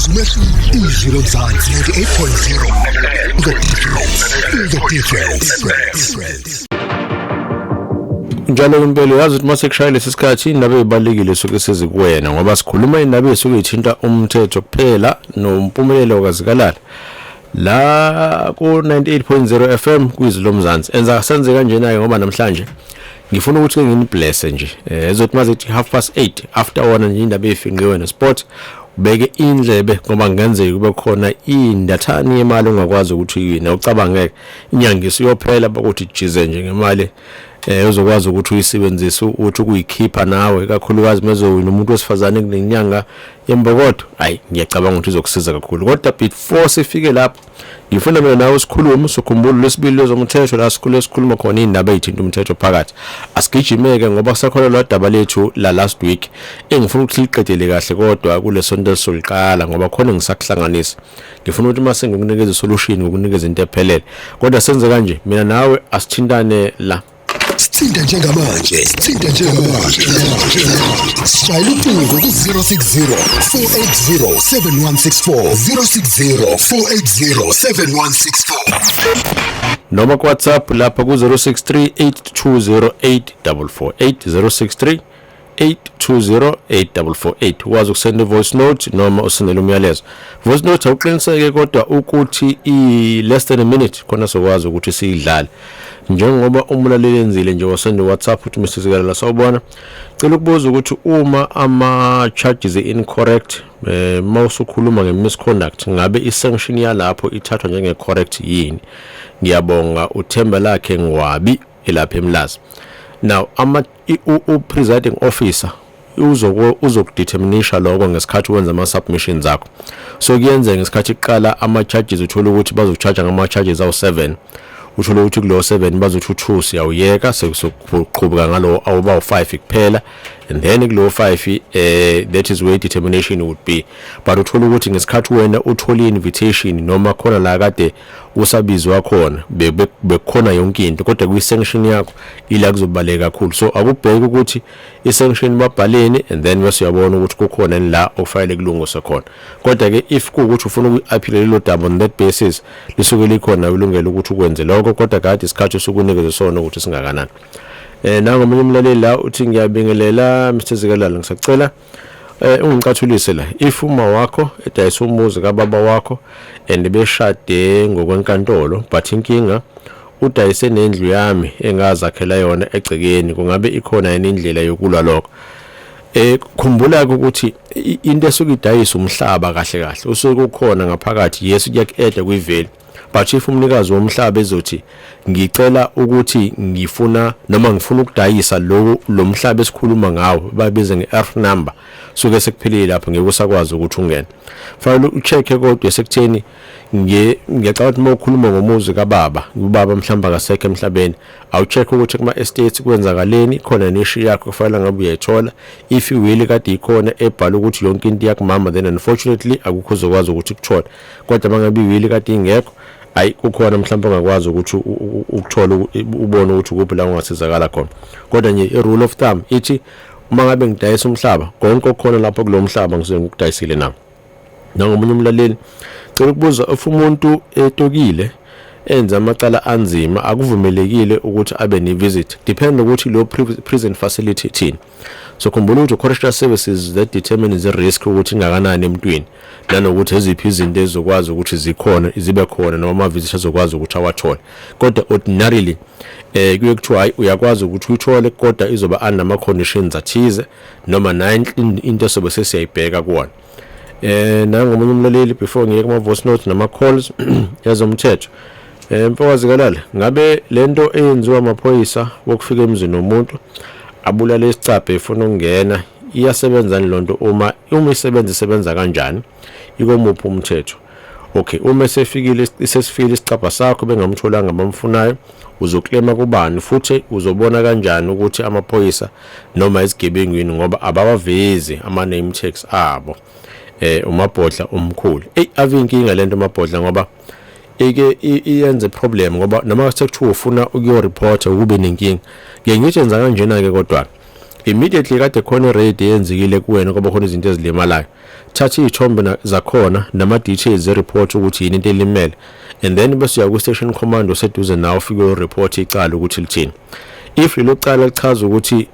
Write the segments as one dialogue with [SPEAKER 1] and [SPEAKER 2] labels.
[SPEAKER 1] Izwi lomzansi 98.0 The difference.
[SPEAKER 2] Njalo impela yazi ukuthi mase kushayela lesikhathi indaba ezibalekile soke sezikuwena ngoba sikhuluma indaba esuke ithinta umthetho kuphela nompumelelo kazikalala la ku 98.0 FM kwizwi lomzansi enza senze kanjena ngoba namhlanje ngifuna ukuthi nginiblesse nje ezothi mazithi 8:30 after one nje indaba efinqiwe nesport ubeke indlebe ngoba ngenzeka kube khona indathani yemali ongakwazi ukuthi yini ucabangeke inyanga isiyophela bakuthi jize nje ngemali uzokwazi ukuthi uyisebenzise uthi kuyikhipha nawe kakhulukazi mezowina umuntu wesifazane kunenyanga yembokodo hayi ngiyacabanga ukuthi izokusiza kakhulu kodwa before sifike lapho ngifuna mina nawe sikhulume sokhumbula lesibili lezomthetho la sikhuluma khona indaba ezithinta umthetho phakathi asigijimeke ngoba kusakhona lo daba lethu la last week engifuna ukuthi liqedele kahle kodwa kule sonto soliqala ngoba khona ngisakuhlanganisa ngifuna ukuthi mase ngikunikeza isolution ngokunikeza into ephelele kodwa senze kanje mina nawe asithintane la
[SPEAKER 1] Sithinta njengamanje Sishayela ucingo ku 060 480 7164 060 480 7164
[SPEAKER 2] noma ku WhatsApp lapha ku 0638208448 063820848 wazi ukusenda voice note noma usendele umyalezo voice note awuqiniseke kodwa ukuthi less than a minute khona sokwazi ukuthi siyidlale njengoba umulaleli enzile nje wasenda WhatsApp uthi Mr. sawubona cela ukubuza ukuthi uma ama charges incorrect mawusukhuluma ngemisconduct ngabe isanction yalapho ithathwa njenge correct yini ngiyabonga uthemba lakhe ngwabi elapha eMlazi now presiding officer uzokudeterminisha lokho ngesikhathi wenza ama submissions zakho so kuyenza ngesikhathi iqala ama charges uthola ukuthi bazocharge ngama charges awu7 uthola ukuthi kulo 7 bazothi u2 siyawuyeka sekuqhubeka ngalo awuba u5 kuphela and then kulo 5 that is where determination would be but uthola ukuthi ngesikhathi wena uthola invitation noma khona la kade usabizwa khona bekhona yonke into kodwa kuyisanction yakho ila kuzobaleka kakhulu so akubheka ukuthi isanction babhaleni and then bese uyabona ukuthi kukhona la ofile kulungisa khona kodwa ke if kuukuthi ufuna ukuappeal lelo daba on that basis lisuke likhona ulungelo ukuthi ukwenze lokho kodwa kade isikhathi usukunikeza sona ukuthi singakanani nangu omunye umlaleli la uthi ngiyabingelela Mr. Zikalala ngisacela ungicathulise la if uma wakho edayisa umuzi kababa wakho and beshade ngokwenkantolo but inkinga udayise nendlu yami engazakhela yona egcekeni kungabe ikhona yini indlela yokulwa lokho khumbula ukuthi into esuke idayisa umhlaba kahle usuke ukhona ngaphakathi yes kuyakueda kuyiveli but if umnikazi womhlaba ezothi ngicela ukuthi ngifuna ukudayisa lo mhlaba esikhuluma ngawo babize ngeearth number suke sekuphelile lapho ngeke usakwazi ukuthi ungene fanele ucheck kodwa sekutheni ngiyacabanga ukuthi mawukhuluma ngomuzi kababa ubaba mhlamba akasekho emhlabeni awucheck ukuthi kuma estates kwenzakaleni khona neshi yakho kufanele ngabe uyayithola if will kade ikhona ebhala ukuthi yonke into yakumama then unfortunately akukho uzokwazi ukuthi ukuthola kodwa bangabe will kade ingekho ayi kukhona mhlawumbe ongakwazi ukuthi ukuthola ubone ukuthi kuphi la ungasizakala khona kodwa nje i-rule of thumb ithi uma ngabe ngidayisa umhlaba konke okukhona lapho kulo mhlaba ngisuke ngikudayisile nawo nangomunye umlaleli cela ukubuza if umuntu etokile enza amacala anzima akuvumelekile ukuthi abe ne-visit depend ukuthi lo prison facility thini so khumbula ukuthi correctional services that determines the risk ukuthi ingakanani emntwini nanokuthi eziphi izinto ezokwazi ukuthi zikhona zibe khona noma ama-visitors azokwazi ukuthi awathole kodwa ordinarily kuye kuthiwa uyakwazi ukuthi uyithole kodwa izoba under ama-conditions athize noma into sobe sesiyayibheka kuwona nangomunye umlaleli before ngiyeke ama-voice notes nama-calls yazomthetho mfakazi Zikalala ngabe lento eyenziwa amaphoyisa wokufika emzini womuntu abulala isicaphe efuna ukungena iyasebenza lonto uma isebenza kanjani ikomuphi umthetho okay uma sesifile isicapha sakho bengamtholanga bamfunayo uzoklema kubani futhi uzobona kanjani ukuthi amaphoyisa noma izigebengwini ngoba abawavezi ama name tags abo umabhodla omkhulu avinkinga lento mabhodla ngoba iyenze problem ngoba noma sekuthiwa ufuna ukuyoreport ukube nenkinga ngiyenza kanjena ke kodwa immediately kade khona raid yenzikile kuwena ngoba khona izinto ezilimalayo thatha izithombe zakhona nama details report ukuthi yini into elimele, and then bese uya ku station command oseduze nawe ufike report icala ukuthi lithini. If lelo cala lichaza ukuthi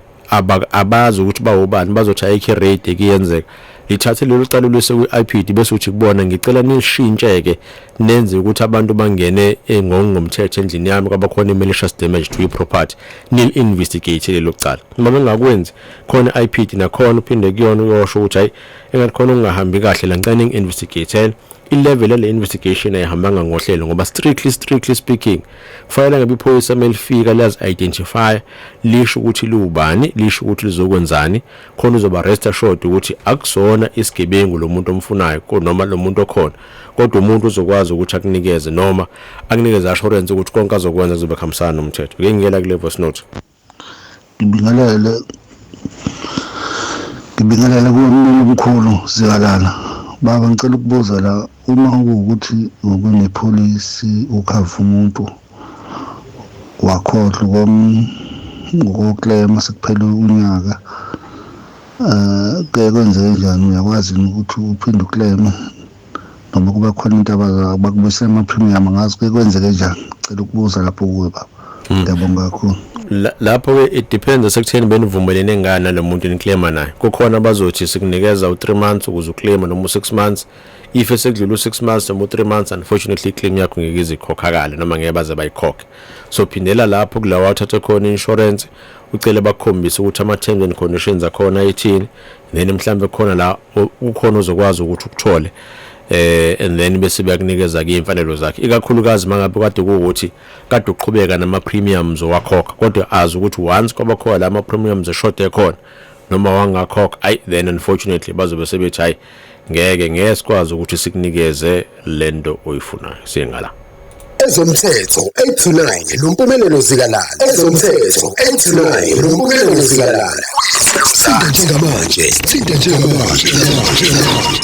[SPEAKER 2] abazi ukuthi bawubani bazothi ayikho rate ekuyenzeka, lithathe lelo cala lese ku-IPD bese uthi kubona ngicela nishintshe-ke nenze ukuthi abantu bangene ngomthetho endlini yami kwabakhona malicious damage to property nil-investigate lelo cala. Uma bengakwenzi khona i-IPD nakhona uphinde kuyona uyosho ukuthi hayi engathi khona ungahambi kahle la ngicela ngi-investigate i-level yale investigation ayihambanga ngohlelo ngoba strictly speaking fayela ngabe iphoyisa melifika liyazi-identify lisho ukuthi liwubani, lisho ukuthi lizokwenzani, khona uzoba rest assured ukuthi akusona isigebengu lo muntu omfunayo noma lo muntu okhona, kodwa umuntu uzokwazi ukuthi akunikeze noma akunikeze assurance ukuthi konke azokwenza kuzobe kuhambisana nomthetho. Ake ngiyela kule voice note.
[SPEAKER 3] Ngibingelela kumina omkhulu Zikalala. Baba ngicela ukubuza la, uma ukuthi kunepolicy ukhava umuntu wakhohlwa ngokuklema sekuphela unyaka, ke kwenzeke njani? Uyakwazi ukuthi uphinde ukleme noma kuba khona into abakubuyisela ama-premium ngazi ke kwenzeke njani? Ngicela ukubuza lapho kuwe baba. Ngiyabonga kakhulu.
[SPEAKER 2] Lapho it depends sekutheni benivumelene ngani nalo muntu niclaima naye. Kukhona bazothi sikunikeza u3 months ukuze uclaim noma u6 months. If esekudlula u6 months noma u3 months, unfortunately claim yakho ngeke izikhokhakala noma ngeke baze bayikhokhe. So phindela lapho kulawa uthatha khona insurance ucela bakhombise ukuthi ama terms and conditions akhona ayithini, then mhlambe khona la ukhona uzokwazi ukuthi ukuthole and then bese bayakunikeza ke imfanelo zakhe, ikakhulukazi mangabe kade ukuthi kade uqhubeka nama premiums owakhokha kodwa azi ukuthi once kwabakhona lama premiums eshort ekhona noma wangakhokha then unfortunately bazobe sebethi hayi ngeke sikwazi ukuthi sikunikeze lento oyifunayo. Singala
[SPEAKER 1] Ezomthetho 829 nompumelelo Zikalala. Ezomthetho 829 nompumelelo Zikalala. Thinta njengamanje.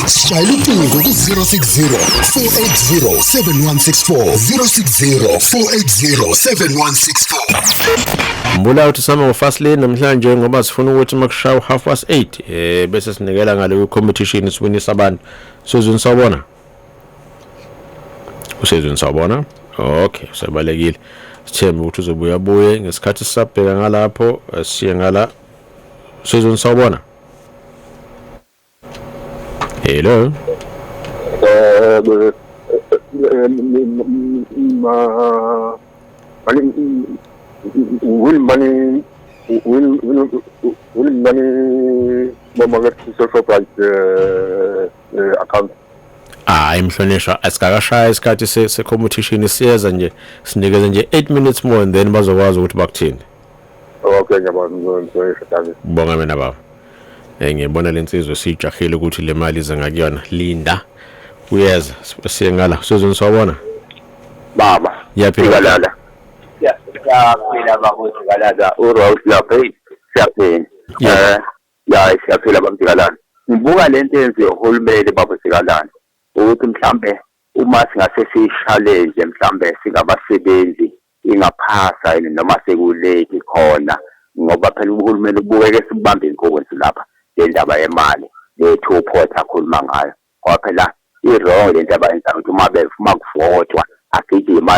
[SPEAKER 1] Shayela ucingo ku-060 480 7164 060 480 7164.
[SPEAKER 2] Mbula uthi sama ngo-fast lane namhlanje ngoba sifuna ukuthi makushaya 8:30 bese sinikela ngale competition siwinisa abantu. Sizweni sawubona. Okay, sebalekile. Sithemba ukuthi uzobuya ngesikhathi sisabheka ngalapho siye ngala. Sizweni sawubona. Hello. Will money mama social price account. Imhlonishwa asikakashaya isikhathi se competition siyeza nje sinikeze nje 8 minutes more and then bazokwazi ukuthi bakuthini.
[SPEAKER 4] Okay ngiyabona
[SPEAKER 2] bonga mina baba. Ngiyabona lensizwe sijahile ukuthi le mali ize ngakuyona. Linda uyeza siye ngala sizweni sawubona
[SPEAKER 4] baba
[SPEAKER 2] Zikalala.
[SPEAKER 4] Siyaphila baba Zikalala uRose lapha siyaphila siyaphila baba Zikalala. Ngibuka lento yenziwe uhulumeni baba Zikalala ukuthi mhlambe uma singase siyishallenge mhlambe singabasebenzi ingaphasa noma sekuleki khona ngoba phela uhulumeni ubukeke sibambe inkonzo lapha le ndaba yemali le-two pot akhuluma ngayo ngoba phela i-wrong le ndaba yenza ukuthi uma befuna kuvotwa agijime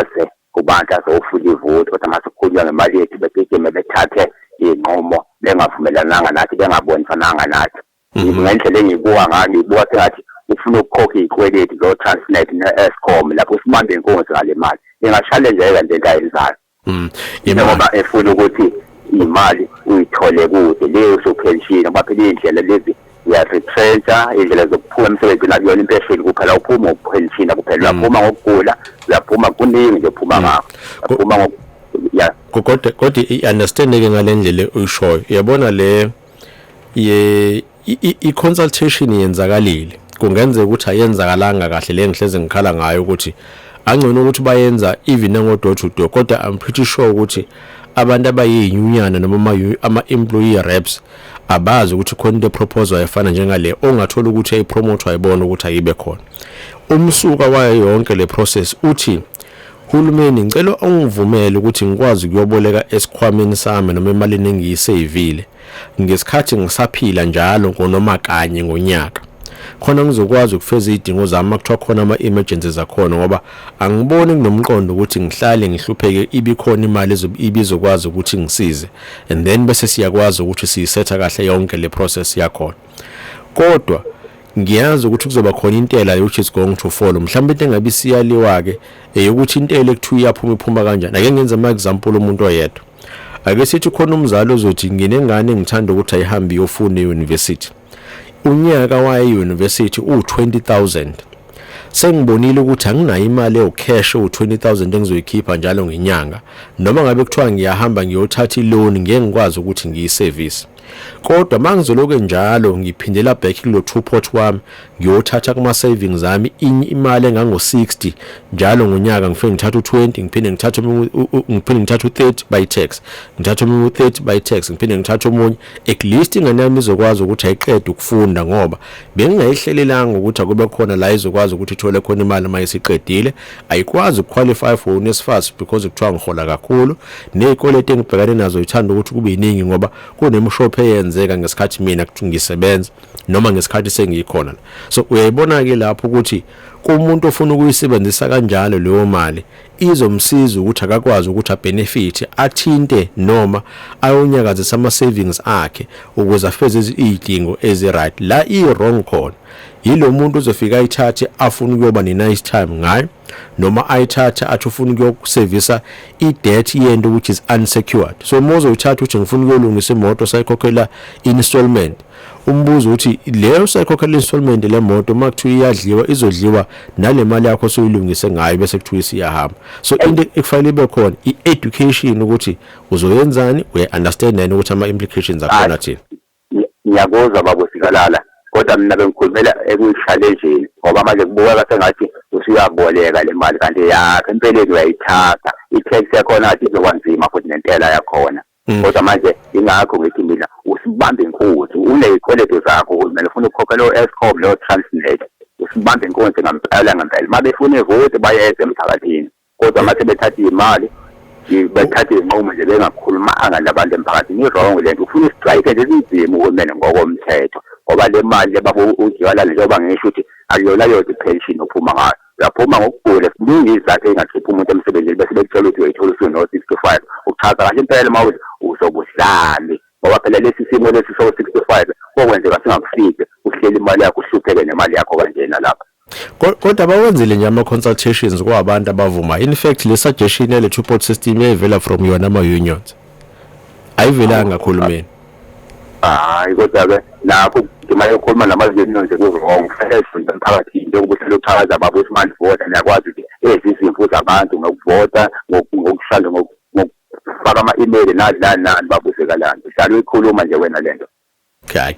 [SPEAKER 4] kubantu azofuna ivoti kodwa mase kukhulunywa ngemali yethu begijime bethathe inqumo bengavumelananga nathi bengabonisananga nathi. Ngendlela engibuka ngayo ngibuka sengathi ufuna ukukhokha izikweleti lo Transnet ne-Eskom lapho sibambe inkonzo ngale mali ingashallengeka lento ayenzayo. Ngoba efuna ukuthi imali uyithole kude leyo sopension ngoba phela indlela lezi uyarefresha indlela zokuphuma emsebenzini akuyona impesheni kuphela uphuma ukupension kuphela uyaphuma ngokugula uyaphuma kuningi nje uphuma ngakho uphuma
[SPEAKER 2] kodwa i-understanding ngalendlela uyishoyo uyabona le i-consultation yenzakalile kungenzeka ukuthi ayenzakalanga kahle le ngihleze ngikhala ngayo ukuthi angcono ukuthi bayenza even ngo-door to door kodwa I'm pretty sure ukuthi abantu abayinyunyana noma ama-employee reps abazi ukuthi khona into proposal efana njengale ongathola ukuthi ayipromote ayibona ukuthi ayibe khona. Umsuka wayo yonke le process uthi hulumeni ngicela ungivumele ukuthi ngikwazi ukuyoboleka esikhwameni sami noma emalini engiyisavile ngesikhathi ngisaphila njalo ngonoma kanye ngonyaka khona ngizokwazi ukufeza izidingo zami makuthiwa khona ama-emergencies akhona, ngoba angiboni kunomqondo ukuthi ngihlale ngihlupheke ibikhona imali ibizokwazi ukuthi ngisize, and then bese siyakwazi ukuthi siyisetha kahle yonke le process yakhona. Kodwa ngiyazi ukuthi kuzoba khona intela which is going to follow, mhlawumbe into engabe siyaliwa-ke ukuthi intela ekuthiwa iphuma kanjani. Ake ngenze ama-example umuntu oyedwa. Ake sithi khona umzali ozothi nginengane engithanda ukuthi ayihambe iyofunda e-university. Unyaka waye e-university u-20,000. Sengibonile ukuthi anginayo imali ecash u-20,000 engizoyikhipha njalo ngenyanga, noma ngabe kuthiwa ngiyahamba ngiyothatha i-loan ngeke ngikwazi ukuthi ngiyiservice. Kodwa mangizoloke njalo ngiphindela back kulo 2-pot wami ngiyothatha kuma savings zami imali engango-60 njalo ngonyaka, ngifike ngithatha u-20 ngiphinde ngithatha u-30 by tax, ngithatha u-30 by tax, ngiphinde ngithatha omunye, at least ingane yami izokwazi ukuthi ayiqede ukufunda, ngoba bengingayihlelelanga ukuthi akube khona la izokwazi ukuthi ithole khona imali mayisiqedile. Ayikwazi ukuqualify for uNSFAS because kuthiwa ngihola kakhulu, nezikoleti engibhekane nazo ithanda ukuthi kube yiningi ngoba kunemshopho eyenzeka ngesikhathi mina ngisebenza noma ngesikhathi sengiyikhona. So uyayibona ke lapho ukuthi kumuntu ofuna ukuyisebenzisa kanjalo leyo mali izomsiza ukuthi akakwazi ukuthi abenefit, athinte noma ayonyakazisa ama savings akhe ukuze afeze izidingo ezi-right. La i-wrong khona yilo muntu uzofika ayithathe afuna ukuyoba ne-nice time ngayo, noma ayithathe athi ufuna ukuyokusevisa i-debt yento which is unsecured. So mozo uthatha uthi ngifuna ukuyolungisa imoto sayikhokhela installment, umbuzo uthi leyo sayikhokhela installment le moto makuthiwa iyadliwa izodliwa nale mali yakho soyilungise ngayo bese kuthiwa isiyahamba. So into ekufanele ibe khona i-education ukuthi uzoyenzani, uya-understand nani ukuthi ama-implications akhona thina.
[SPEAKER 4] Ngiyakuzwa babo Sikalala, kodwa mina bengikhulumela ekuyishallenjeni ngoba manje kubukeka sengathi usuyaboleka le mali kanti yakho empeleni uyayithatha, i-tax yakhona athi izokwanzima futhi nentela yakhona. Kodwa manje ingakho ngithi mina usibambe inkunzi, unezikweletu zakho kumele ufuna ukukhokhela o-Eskom lo Transnet, usibambe inkunzi ngempela. Uma befuna ivoti bayeze emphakathini, kodwa mase bethatha imali bethatha izinqumo nje bengakhulumanga nabantu emphakathini, i-wrong lento. Ufuna istrike nje ezinzima uhulumeni ngokomthetho, ngoba le mali lebaba uJiwalala njengoba ngisho ukuthi akuyona yodwa ipension ophuma ngayo, uyaphuma ngokugula. Kuningi izizathu engakhipha umuntu emsebenzini bese bekutshela ukuthi uyayithola usuno-65. Uchaza kahle impela uma uthi uzobuhlali, ngoba phela lesi simo lesi so-65 kokwenzeka singakufiki uhleli imali yakho uhlupheke nemali yakho kanjena lapha.
[SPEAKER 2] Kodwa bawenzile nje ama-consultations kwabantu abavuma. In fact le suggestion yale 2-pot system yayivela from yona ama-unions, ayivelanga kakhulumeni.
[SPEAKER 4] Kodwa-ke lapho ngemali yokukhuluma nama-unions ku-wrong. Kufanele sifunde emphakathini njengokuthi lokuthakaza baba uSmart Voter, niyakwazi ukuthi izimvu zabantu ngokuvota, ngokushanda, ngokufaka ama-email nani baba uSikalala. Uhlala uyikhuluma nje wena lento.
[SPEAKER 2] Okay.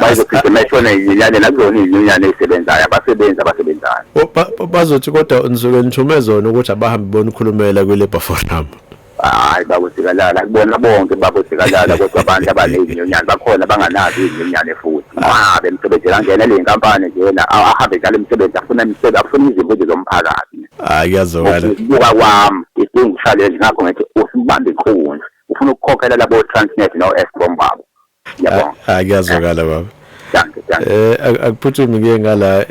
[SPEAKER 4] Bayizokhiphemeshona inyane nakuzona inyane ezisebenzayo, abasebenzayo.
[SPEAKER 2] Bazothi kodwa nisuke nithume zona ukuthi abahambi bona ukhulumela kwi-Labour Forum.
[SPEAKER 4] Baba uSikalala kubona bonke baba uSikalala, kodwa abantu abanezinyonyane bakhona banganazi izinyonyane futhi. Bemsebenzela angena le nkampani njena ahambe njalo imisebenzi, afuna izimbuzi zomphakathi.
[SPEAKER 2] Kuyazwakala.
[SPEAKER 4] Ukubuka kwami idinga challenge, ngakho ngithi usibambe inkunzi. Ufuna ukukhokhela labo Transnet no-Eskom babo. Yabona.
[SPEAKER 2] Kuyazwakala baba.
[SPEAKER 4] Danke.
[SPEAKER 2] Akuphuthume ngeke ngala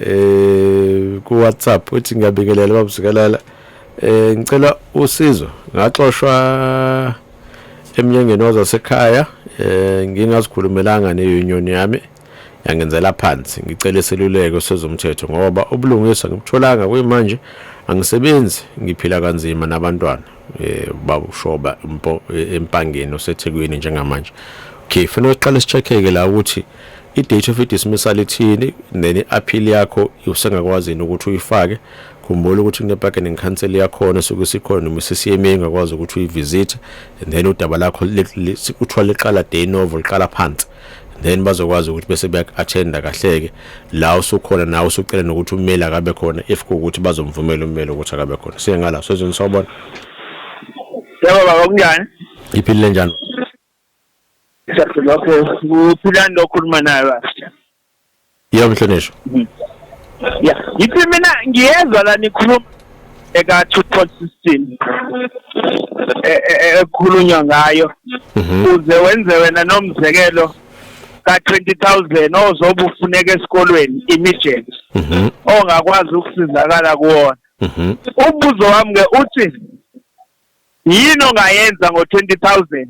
[SPEAKER 2] ku WhatsApp uthi ngiyabingelela baba uSikalala. Ngicela usizo, ngaxoshwa eminyangweni wasekhaya, ngingazikhulumelanga ne-union yami, yangenzela phansi. Ngicela iseluleko sezomthetho ngoba ubulungiswa ngibutholanga kuyimanje, angisebenzi, ngiphila kanzima nabantwana baba ushoba empangeni oseThekwini njengamanje. Okay, fanele siqale sicheckeke la ukuthi i-date of dismissal ithini, neni appeal yakho usengakwazi ukuthi uyifake. Khumbula ukuthi kune-bargaining council yakhona sokusikhona noma CCMA engakwazi ukuthi uyivisit, and then udaba lakho kuthiwa liqala day novo, liqala phansi, then bazokwazi ukuthi bese beyak-attenda kahleke la usukhona nawe usucela nokuthi ummeli akabe khona if kuwukuthi bazomvumela ummeli ukuthi akabe khona. Siyengala sezweni sawubona.
[SPEAKER 5] Yebo baba kunjani?
[SPEAKER 2] Iphilile njani?
[SPEAKER 5] Lokho uphilani lokhuluma naye baba.
[SPEAKER 2] Yebo Mhlonishwa.
[SPEAKER 5] Yithi mina ngiyezwa la nikhuluma eka 2-pot system ekhulunywa ngayo, uze wenze wena nomzekelo ka20,000 ozobe ufuneka esikolweni immediate ongakwazi ukusizakala kuwona. Umbuzo wami ke uthi yini ongayenza ngo20,000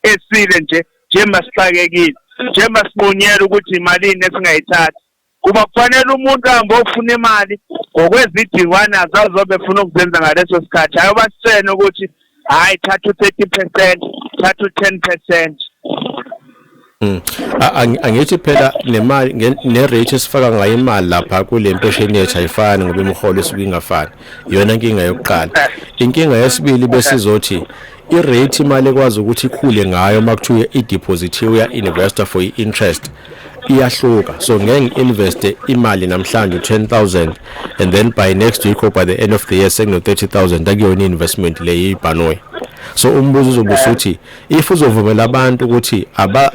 [SPEAKER 5] esile nje masixakekile nje masibunyela ukuthi imalini esingayithatha kuba kufanele umuntu ahambe ofuna imali ngokwezidingwana azobe efuna ukuzenza ngaleso sikhathi ayo basitsene ukuthi hayi thatha 30% thatha 10%.
[SPEAKER 2] Angithi phela nemali nerate esifaka ngayo imali lapha kule mpesheni yethu ayifani ngoba imiholo esuke ingafani iyona inkinga yokuqala. Inkinga yesibili bese izothi irate imali ekwazi ukuthi ikhule ngayo makuthiwa ideposit uya investor for interest iyahluka. So ngeke invest imali namhlanje 10,000 and then by next week or by the end of the year sengino 30,000 akuyona investment le yibhanoyi. So umbuzo uzobusuthi if uzovumela abantu ukuthi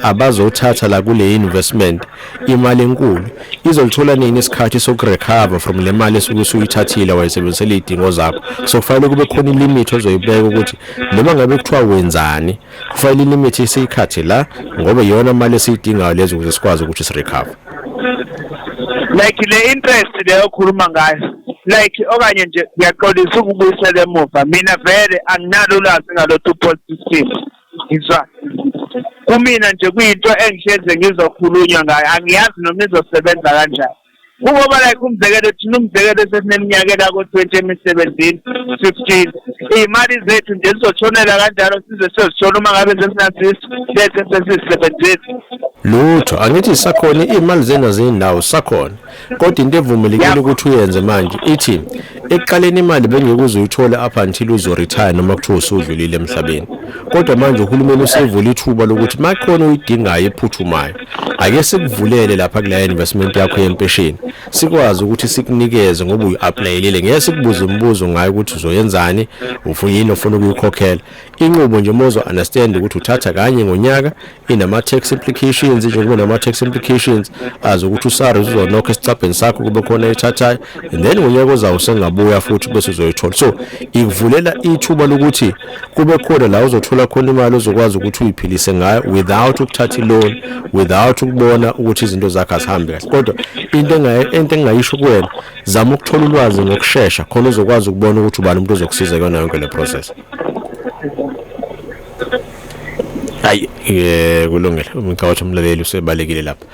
[SPEAKER 2] abazothatha la kule investment imali enkulu izolithola nini isikhathi sokurecover from le mali esuyithathile wayisebenzisela idingo zakho. So kufanele kube khona ilimit ozoyibeka ukuthi noma ngabe kuthiwa wenzani kufanele ilimit isikhathi la ngoba yona mali esiyidingayo lezo ukuze sikwazi ukuthi sirecover.
[SPEAKER 5] Like le interest leyo khuluma ngayo like okanye nje ngiyaqolisa ukubuyisela emuva mina vele anginalo ulwazi ngalo 2.16 ngizwa kumina nje kuyinto engihleze ngizokhulunywa ngayo angiyazi noma izosebenza kanjani ngoba like umzekelo thina umzekelo sesineminyaka la ko2017 15 imali zethu nje zizotshonela kanjalo size sezitshona uma ngabe sesinasisi bese sesisebenzisa
[SPEAKER 2] lutho angithi sakhona imali zena zindawo sakhona kodwa into evumelekile ukuthi uyenze manje ithi ekuqaleni imali bengeke uyithola up until uzo retire noma kuthiwa usudlulile emhlabeni kodwa manje uhulumeni usevula ithuba lokuthi makhona uyidingayo ephuthumayo ake sikuvulele lapha kule investment yakho yempesheni sikwazi ukuthi sikunikeze ngoba uyi-applyelile ngeke sikubuze umbuzo ngayo ukuthi uzoyenzani ufuyini ofuna ukuyikhokhela inqubo nje mozo understand ukuthi uthatha kanye ngonyaka inama tax implications njengoba nama tax implications azokuthi usari uzonokho esicabheni sakho kube khona ethathayo and then ngonyaka ozayo sengabuya futhi bese uzoyithola. So ikuvulela ithuba lokuthi kube khona la uzothola khona imali ozokwazi ukuthi uyiphilise ngayo without ukuthatha loan without ukubona ukuthi izinto zakho azihambi kahle. Kodwa into engayisho kuwena zama ukuthola ulwazi ngokusheshsha khona uzokwazi ukubona ukuthi ubani umuntu ozokusiza kuyona yonke le process. Hayi kulungile umkhawatho umlaleli usebalekile lapha.